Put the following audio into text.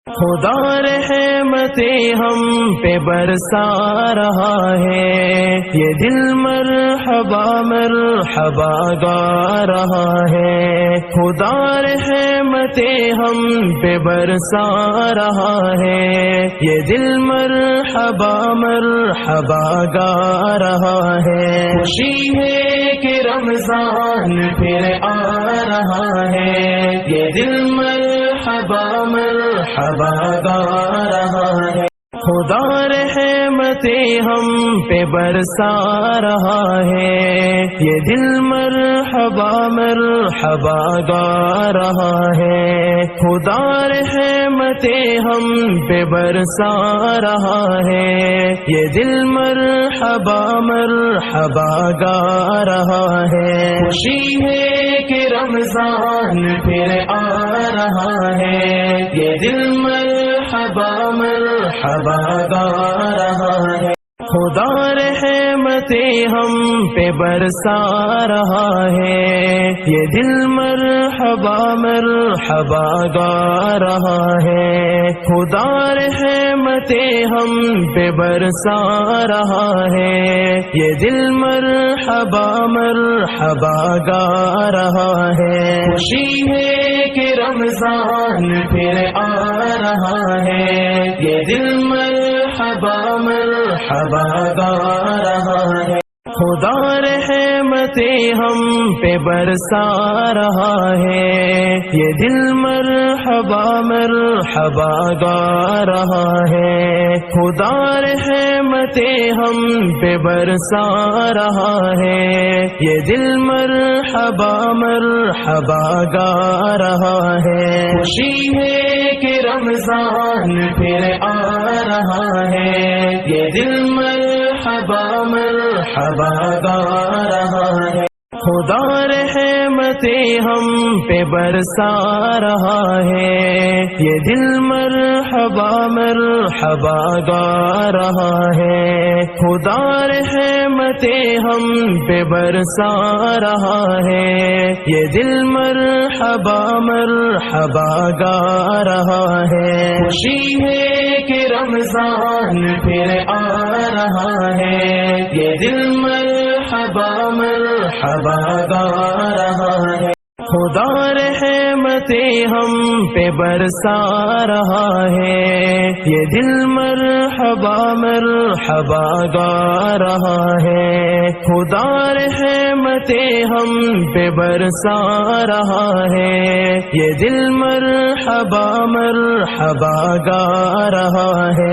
خدا رحمتیں ہم پہ برسا رہا ہے، یہ دل مرحبا مرحبا گا رہا ہے۔ خدا رحمتیں ہم پہ برسا رہا ہے، یہ دل مرحبا مرحبا گا رہا ہے۔ خوشی ہے کہ رمضان پھر آ رہا ہے، یہ دل مرحبا مرحبا گا رہا ہے۔ خدا رحمتیں ہم پہ برسا رہا ہے، یہ دل مرحبا مرحبا گا رہا ہے۔ خدا رحمتیں ہم پہ برسا رہا ہے، یہ دل مرحبا مرحبا گا رہا ہے۔ خوشی ہے کہ رمضان پھر آ رہا ہے، یہ دل مرحبا مرحبا گا رہا ہے۔ خدا رحمتیں ہم پہ برسا رہا ہے، یہ دل مرحبا مرحبا گا رہا ہے۔ خدا رحمتیں ہم پہ برسا رہا ہے، یہ دل مرحبا مرحبا گا رہا ہے۔ خوشی ہے کہ رمضان پھر آ رہا ہے، یہ دل مرحبا مرحبا گا رہا ہے۔ خدا رحمتیں ہم پہ برسا رہا ہے، یہ دل مرحبا مرحبا گا رہا ہے۔ خدا رحمتیں ہم پہ برسا رہا ہے، یہ دل مرحبا مرحبا گا رہا ہے۔ خوشی ہے کہ رمضان پھر آ رہا ہے، یہ دل مرحبا مرحبا گا رہا ہے۔ خدا رحمتیں ہم پہ برسا رہا ہے، یہ دل مرحبا مرحبا گا رہا ہے۔ خدا رحمتیں ہم پہ برسا رہا ہے، یہ دل مرحبا مرحبا گا رہا ہے۔ خوشی ہے کہ رمضان پھر آ رہا ہے، یہ دل مرحبا مرحبا گا رہا ہے۔ خدا رحمتیں ہم پہ برسا رہا ہے، یہ دل مرحبا مرحبا گا رہا ہے۔ خدا رحمتیں ہم پہ برسا رہا ہے، یہ دل مرحبا مرحبا گا رہا ہے۔